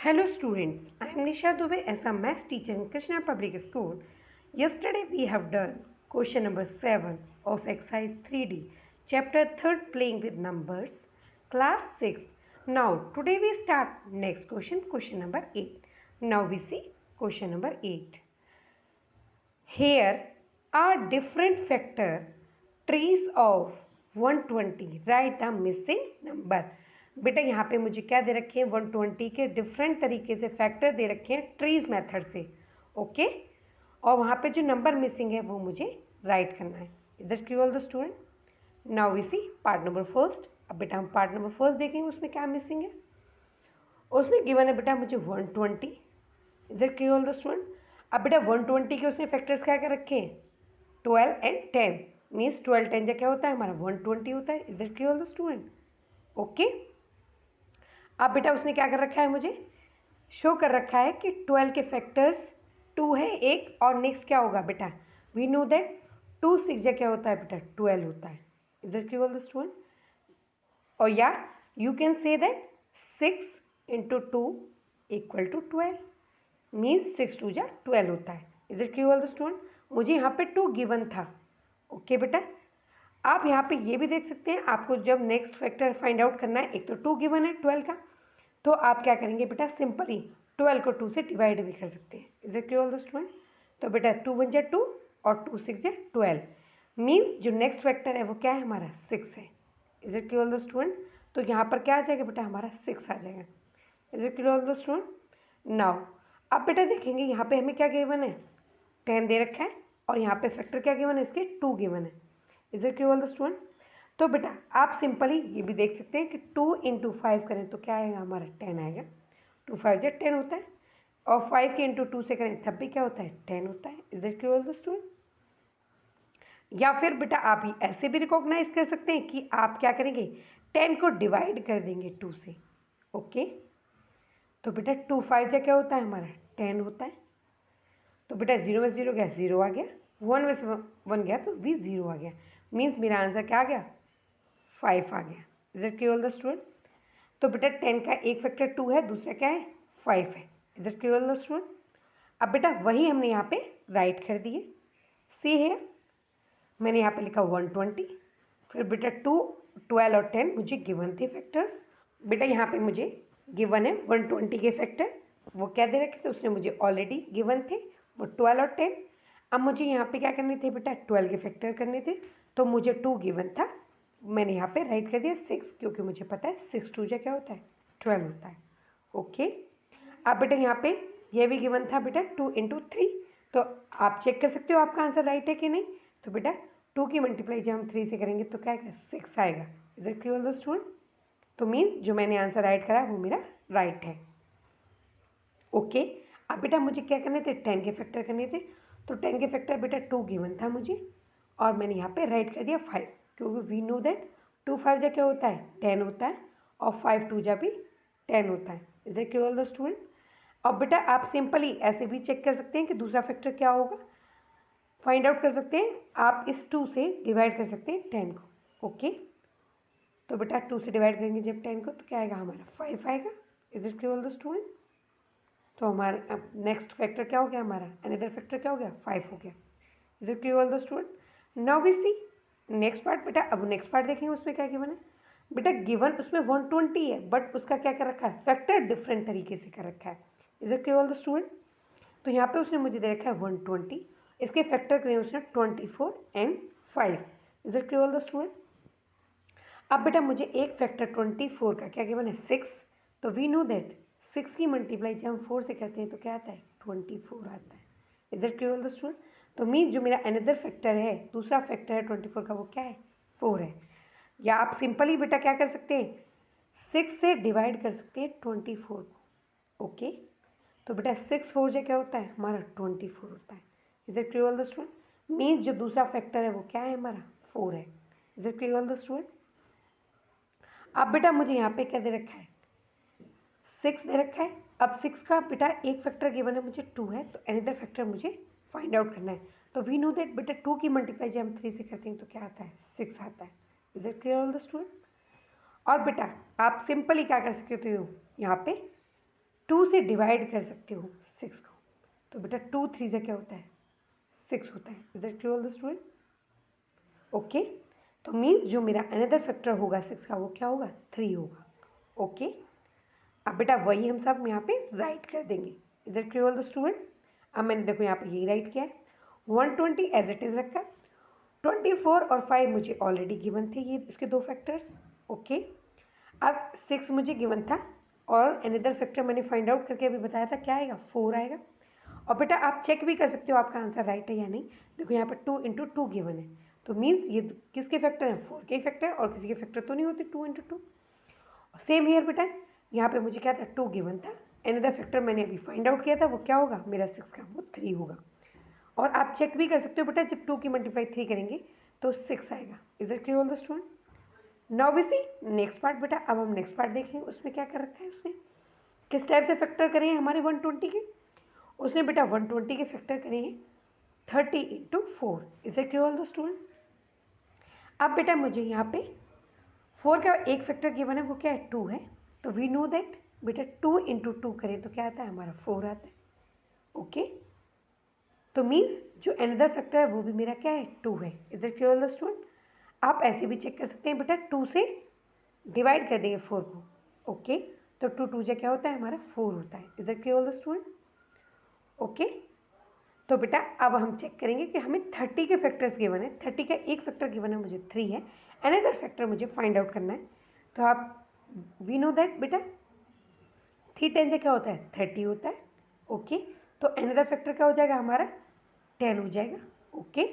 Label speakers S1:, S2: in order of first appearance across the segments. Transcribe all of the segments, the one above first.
S1: Hello students, I am Nisha Dubey as a maths teacher in Krishna Public School. Yesterday we have done question number 7 of exercise 3D, chapter 3rd playing with numbers, class 6. Now today we start next question number 8. Now we see question number 8. Here are different factor trees of 120. Write the missing number. बेटा यहाँ पे मुझे क्या दे रखे हैं 120 के different तरीके से फैक्टर दे रखे हैं ट्रीज मेथड से ओके और वहाँ पे जो नंबर मिसिंग है वो मुझे राइट करना है इधर clear all the student now we see part number first अब बेटा हम पार्ट नंबर फर्स्ट देखेंगे उसमें क्या मिसिंग है उसमें गिवन है बेटा मुझे 120 इधर क्लियर ऑल द स्टूडेंट अब बेटा 120 के उसने फैक्टर्स क्या क्या रखे हैं 12 एंड 10 मीन्स 12 10 क्या होता है हमारा 120 होता है इधर clear all the student okay अब बेटा उसने क्या कर रखा है मुझे शो कर रखा है कि 12 के फैक्टर्स 2 है एक और नेक्स्ट क्या होगा बेटा वी नो दैट 2 6 क्या होता है बेटा 12 होता है इधर क्लियर द स्टूडेंट और या you can say that 6 into 2 equal to 12 means 6 2 12 होता है इधर क्लियर द स्टूडेंट मुझे यहाँ पे 2 गिवन था ओके बेटा आप यहाँ पे ये भी देख सकते हैं आपको जब नेक्स्ट फैक्टर फाइंड आउट करना है एक तो 2 गिवन है 12 का तो आप क्या करेंगे बेटा सिंपली 12 को 2 से डिवाइड भी कर सकते हैं is it clear the student तो बेटा 2 1 जा 2 और 2 6 जा 12 मीन्स जो नेक्स्ट फैक्टर है वो क्या है हमारा 6 है is it clear the student तो यहाँ पर क्या आ जाएगा बेटा हमारा 6 आ जाएगा is it clear the student now अब बेटा देखेंगे यहाँ पे हमें क्या गिवन है 10 दे रखा है और यहाँ पे फैक्टर क्या गिवन है इसके 2 गिवन है is it clear the student तो बेटा आप सिंपली ये भी देख सकते हैं कि 2 इंटू 5 करें तो क्या आएगा हमारा 10 आएगा 2 5 जा 10 होता है और 5 के इंटू 2 से करें तब भी क्या होता है 10 होता है is it clear the student या फिर बेटा आप ऐसे भी रिकॉग्नाइज कर सकते हैं कि आप क्या करेंगे 10 को डिवाइड कर देंगे 2 से ओके तो बेटा 2 5 जा क्या होता है हमारा 10 होता है तो बेटा 0 में 0 गया 0 आ गया 1 में से 1 गया तो भी 0 आ गया मीन्स मेरा आंसर क्या आ गया 5 आ गया is it clear the student तो बेटा 10 का एक फैक्टर 2 है दूसरा क्या है 5 है is it clear the student अब बेटा वही हमने यहाँ पे राइट कर दिए सी है मैंने यहाँ पे लिखा 120 फिर बेटा 2 12 और 10 मुझे गिवन थे फैक्टर्स बेटा यहाँ पे मुझे गिवन है 120 के फैक्टर वो क्या दे रखे थे उसने मुझे ऑलरेडी गिवन थे वो 12 और 10 अब मुझे यहाँ पे क्या करने थे बेटा 12 के फैक्टर करने थे तो मुझे 2 गिवन था मैंने यहाँ पे राइट कर दिया 6 क्योंकि मुझे पता है 6 2 क्या होता है 12 होता है ओके अब बेटा यहाँ पे ये भी गिवन था बेटा 2 इंटू 3 तो आप चेक कर सकते हो आपका आंसर राइट है कि नहीं तो बेटा 2 की मल्टीप्लाई जब हम 3 से करेंगे तो क्या आएगा 6 आएगा is it clear the student तो मीन्स जो मैंने आंसर राइट करा वो मेरा राइट है ओके अब बेटा मुझे क्या करने थे 10 के फैक्टर करने थे तो 10 के फैक्टर बेटा 2 गिवन था मुझे और मैंने यहाँ पे राइट कर दिया 5 क्योंकि वी नो दैट 2 5 जा क्या होता है 10 होता है और 5 2 जा भी 10 होता है is it clear the student अब बेटा आप सिंपली ऐसे भी चेक कर सकते हैं कि दूसरा फैक्टर क्या होगा फाइंड आउट कर सकते हैं आप इस 2 से डिवाइड कर सकते हैं 10 को ओके तो बेटा 2 से डिवाइड करेंगे जब 10 को तो क्या आएगा हमारा 5 आएगा is it clear the student तो हमारा अब नेक्स्ट फैक्टर क्या हो गया हमारा अनदर फैक्टर क्या हो गया 5 हो गया is it clear the student now we see next part बेटा अब नेक्स्ट पार्ट देखेंगे उसमें क्या गिवन है बेटा गिवन उसमें 120 है बट उसका क्या कर रखा है फैक्टर डिफरेंट तरीके से कर रखा है is it clear the student तो यहाँ पे उसने मुझे दे रखा है 120 इसके फैक्टर करें उसने 24 and 5 is it clear the student अब बेटा मुझे एक फैक्टर 24 का क्या गिवन है 6 तो वी नो दैट 6 की मल्टीप्लाई जब हम 4 से करते हैं तो क्या आता है 24 आता है is it clear the student तो मीन जो मेरा अनदर फैक्टर है दूसरा फैक्टर है 24 का वो क्या है 4 है या आप सिंपली बेटा क्या कर सकते हैं 6 से डिवाइड कर सकते हैं 24 को ओके तो बेटा 6 4 जो क्या होता है हमारा 24 होता है is it clear the student mean जो दूसरा फैक्टर है वो क्या है हमारा 4 है is it clear the student अब बेटा मुझे यहाँ पे क्या दे रखा है 6 दे रखा है अब 6 का बेटा एक फैक्टर गिवन है मुझे 2 है तो अनदर फैक्टर मुझे फाइंड आउट करना है तो वी नो दैट बेटा 2 की मल्टीप्लाई जब हम 3 से करते हैं तो क्या आता है 6 आता है is it clear all the student और बेटा आप सिंपली क्या कर सकते हो यहाँ पे 2 से डिवाइड कर सकते हो 6 को। तो बेटा 2 3 से क्या होता है 6 होता है। Is that clear all the student? Okay, तो मीन्स जो मेरा अनदर फैक्टर होगा 6 का वो क्या होगा 3 होगा। ओके, अब बेटा वही हम सब यहाँ पे राइट कर देंगे। Is that clear all the student? अब मैंने देखो यहाँ पे यही राइट किया है, 120 एज इट इज रखा, 24 और 5 मुझे ऑलरेडी गिवन थे, ये इसके दो फैक्टर्स। ओके, अब 6 मुझे गिवन था और अनदर फैक्टर मैंने फाइंड आउट करके अभी बताया था, क्या आएगा 4 आएगा। और बेटा आप चेक भी कर सकते हो आपका आंसर राइट है या नहीं। देखो यहाँ पर 2 इंटू 2 गिवन है, तो मीन्स ये किसके फैक्टर हैं 4 के फैक्टर, और किसी के फैक्टर तो नहीं होते 2 इंटू 2। सेम हियर बेटा, यहाँ पे मुझे क्या था 2 गिवन था, अनदर फैक्टर मैंने अभी फाइंड आउट किया था, वो क्या होगा मेरा 6 का वो 3 होगा। और आप चेक भी कर सकते हो बेटा, जब 2 की मल्टीप्लाई 3 करेंगे तो 6 आएगा। Is that clear all the student? Now we see next part बेटा। अब हम नेक्स्ट पार्ट देखेंगे, उसमें क्या कर रखा है उसने, किस टाइप से फैक्टर करे हैं हमारे 120 के। उसने बेटा 120 के फैक्टर करे हैं 30 into 4। Is that clear all the student? अब बेटा मुझे यहाँ पे 4 का एक फैक्टर गिवन है, वो क्या है 2 है, तो वी नो दैट बेटा 2 इंटू 2 करें तो क्या आता है हमारा 4 आता है। ओके, तो मीन्स जो अनदर फैक्टर है वो भी मेरा क्या है 2 है। Is that clear all the student? आप ऐसे भी चेक कर सकते हैं बेटा, 2 से डिवाइड कर देंगे 4 को। ओके, तो 2 2 से क्या होता है हमारा 4 होता है। Is that clear all the student? Okay, तो बेटा अब हम चेक करेंगे कि हमें 30 के फैक्टर्स गिवन है, 30 का एक फैक्टर गिवन है मुझे 3 है, अनदर फैक्टर मुझे फाइंड आउट करना है। तो आप वी नो दैट बेटा 3 10 से क्या होता है 30 होता है। ओके, तो अनदर फैक्टर क्या हो जाएगा हमारा 10 हो जाएगा। ओके,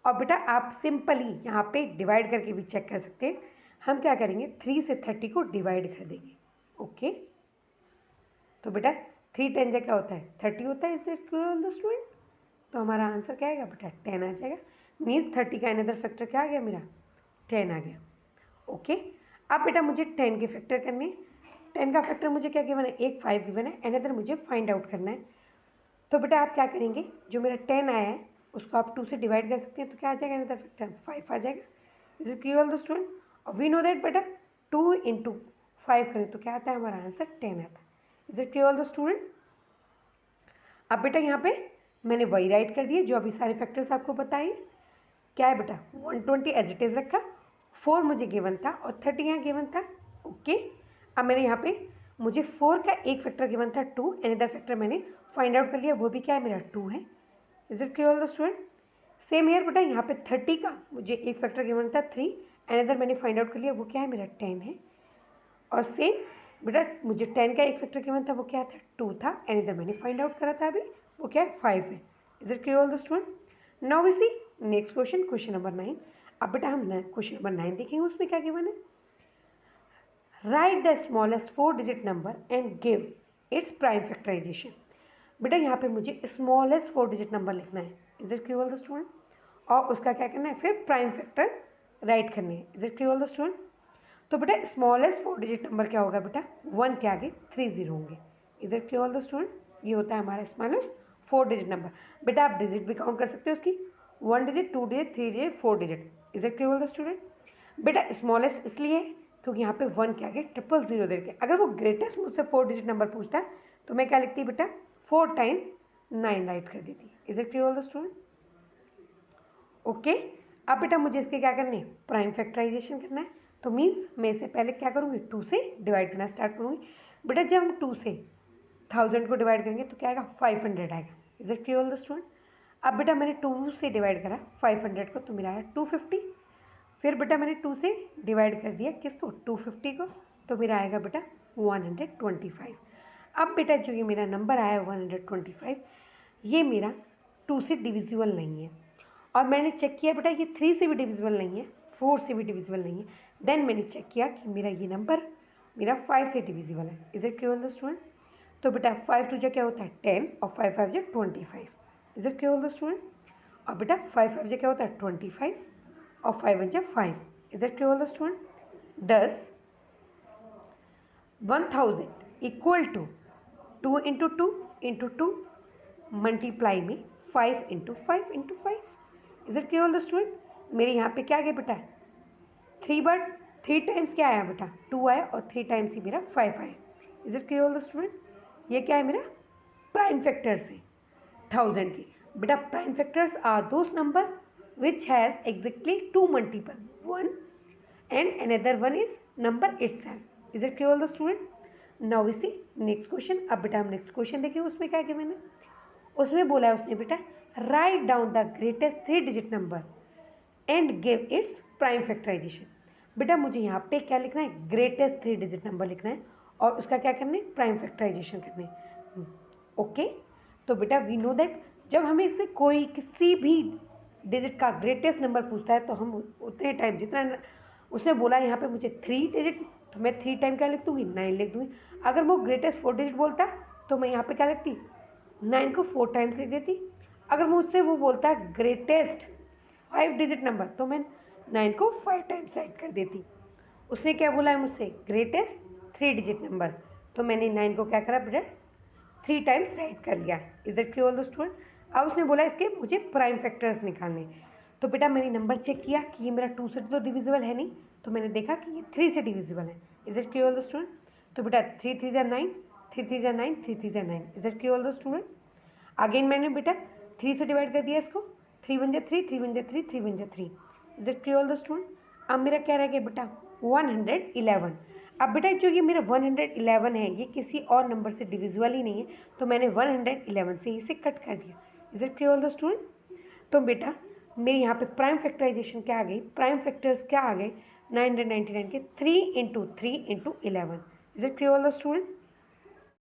S1: और बेटा आप सिंपली यहाँ पे डिवाइड करके भी चेक कर सकते हैं। हम क्या करेंगे 3 से 30 को डिवाइड कर देंगे। ओके, तो बेटा 3 10 से क्या होता है 30 होता है। Is that clear all the student? तो हमारा आंसर क्या आएगा बेटा 10 आ जाएगा। मीन्स 30 का अनदर फैक्टर क्या आ गया मेरा 10 आ गया। ओके, अब बेटा मुझे 10 के फैक्टर करने हैं। 10 का फैक्टर मुझे क्या गिवन है, एक 5 गिवन है, अनदर मुझे फाइंड आउट करना है। तो बेटा आप क्या करेंगे, जो मेरा 10 आया है उसको आप 2 से डिवाइड कर सकते हैं, तो क्या आ जाएगा अनदर फैक्टर 5 आ जाएगा। Is it clear all the student? और वी नो दैट बेटा 2 इंटू 5 करें तो क्या आता है हमारा आंसर 10 आता है। Is it clear all the student? अब बेटा यहाँ पे मैंने वही राइट कर दिए जो अभी सारे फैक्टर्स आपको बताए। क्या है बेटा 120 एज इट इज रखा, 4 मुझे गिवन था और 30 यहाँ गिवन था। ओके, अब मैंने यहाँ पे मुझे 4 का एक फैक्टर गिवन था 2, अनदर फैक्टर मैंने फाइंड आउट कर लिया, वो भी क्या है मेरा 2 है। Is it clear all the student? Same here बेटा, यहाँ पे 30 का मुझे एक फैक्टर गिवन था 3, अनदर मैंने फाइंड आउट कर लिया, वो क्या है मेरा 10 है। और सेम बेटा मुझे 10 का एक फैक्टर गिवन था, वो क्या था 2 था, अनदर मैंने फाइंड आउट करा था अभी, वो क्या है 5 है। Is it clear all the student? Now we see next question, question number 9। अब बेटा हम क्वेश्चन नंबर 9 देखेंगे, उसमें क्या गिवन है, write the smallest 4 digit number and give its prime factorisation. बेटा यहाँ पे मुझे स्मॉलेस्ट 4 डिजिट नंबर लिखना है। Is it clear all the student? और उसका क्या करना है फिर प्राइम फैक्टर राइट करने हैं। Is it clear all the student? तो बेटा स्मॉलेस्ट 4 डिजिट नंबर क्या होगा बेटा, 1 के आगे 3 0 होंगे। Is it clear all the student? ये होता है हमारा स्मॉलेस्ट 4 डिजिट नंबर। बेटा आप डिजिट भी काउंट कर सकते हो उसकी, 1 digit 2 digit 3 digit 4 digit. Is it clear all the student? बेटा स्मॉलेस्ट इसलिए है क्योंकि यहाँ पे 1 के आगे 000 दे के, अगर वो ग्रेटेस्ट मुझसे 4 डिजिट नंबर पूछता तो मैं क्या लिखती बेटा 4 टाइम 9 राइट कर देती। Is it clear all the student? Okay, अब बेटा मुझे इसके क्या करने हैं प्राइम फैक्टराइजेशन करना है। तो मीन्स मैं इसे पहले क्या करूँगी 2 से डिवाइड करना स्टार्ट करूँगी। बेटा जब हम 2 से 1000 को डिवाइड करेंगे तो क्या आएगा 500 आएगा। Is it clear all the student? अब बेटा मैंने 2 से डिवाइड करा 500 को, तो मेरा आया 250। फिर बेटा मैंने 2 से डिवाइड कर दिया किसको 250 को, तो मेरा आएगा बेटा 125। अब बेटा जो ये मेरा नंबर आया 125, ये मेरा 2 से डिविजिबल नहीं है, और मैंने चेक किया बेटा ये 3 से भी डिविजिबल नहीं है, 4 से भी डिविजिबल नहीं है। देन मैंने चेक किया कि मेरा ये नंबर मेरा 5 से डिविजिबल है। Is it clear all the student? तो बेटा 5 2 क्या होता है 10 और 5 5 25। Is it clear all the student? और बेटा 5 5 क्या होता है 25 और 5 1 5। Is it clear all the student? 1000 equal to 2 into 2 into 2 multiply में 5 into 5 into 5। Is it clear all the student? मेरे यहाँ पे क्या आ गया बेटा 3 बार 3 टाइम्स क्या आया बेटा 2 आया, और 3 टाइम्स ही मेरा 5 आया। Is it clear all the student? ये क्या है मेरा प्राइम फैक्टर्स है 1000 की। बेटा prime factors are those number which has exactly 2 multiple 1 and another one is number itself. Is it clear all the student? Now we see next question. अब बेटा हम नेक्स्ट क्वेश्चन देखिए उसमें क्या किया मैंने, उसमें बोला है उसने बेटा write down the greatest 3 digit number and give its prime factorisation. बेटा मुझे यहाँ पे क्या लिखना है, ग्रेटेस्ट 3 डिजिट नंबर लिखना है और उसका क्या करना है, प्राइम फैक्टराइजेशन करना है। ओके तो बेटा वी नो दैट जब हमें इससे कोई किसी भी डिजिट का ग्रेटेस्ट नंबर पूछता है तो हम उतने टाइम जितना उसने बोला यहाँ पे मुझे 3 डिजिट, तो मैं 3 टाइम क्या लिख दूँगी, 9 लिख दूँगी। अगर वो ग्रेटेस्ट 4 डिजिट बोलता तो मैं यहाँ पे क्या लिखती, 9 को 4 टाइम्स लिख देती। अगर मुझसे वो बोलता है ग्रेटेस्ट 5 डिजिट नंबर तो मैं 9 को 5 टाइम्स राइट कर देती। उसने क्या बोला है मुझसे, ग्रेटेस्ट 3 डिजिट नंबर, तो मैंने 9 को क्या करा बेटा 3 टाइम्स राइट कर लिया। Is that clear all the student? अब उसने बोला इसके मुझे प्राइम फैक्टर्स निकालने, तो बेटा मैंने नंबर चेक किया कि ये मेरा 2 से तो डिविजिबल है नहीं, तो मैंने देखा कि ये 3 से डिविजिबल है। Is it clear all the student? तो बेटा 3 3 जा 9, 3 3 जा 9, 3 3 जा 9। Is it clear all the student? Again मैंने बेटा 3 से डिवाइड कर दिया इसको, 3 1 जा 3, 3 1 जा 3, 3 1 जा 3। Is it clear all the student? अब मेरा क्या रह गया बेटा 111। अब बेटा जो ये मेरा 111 है ये किसी और नंबर से डिविजिबल ही नहीं है, तो मैंने 111 से इसे कट कर दिया। Is it clear all the student? तो बेटा मेरे यहाँ पे प्राइम फैक्टराइजेशन क्या आ गई, प्राइम फैक्टर्स क्या आ गए 999 के 3 × 3 × 11। Is it clear all the student?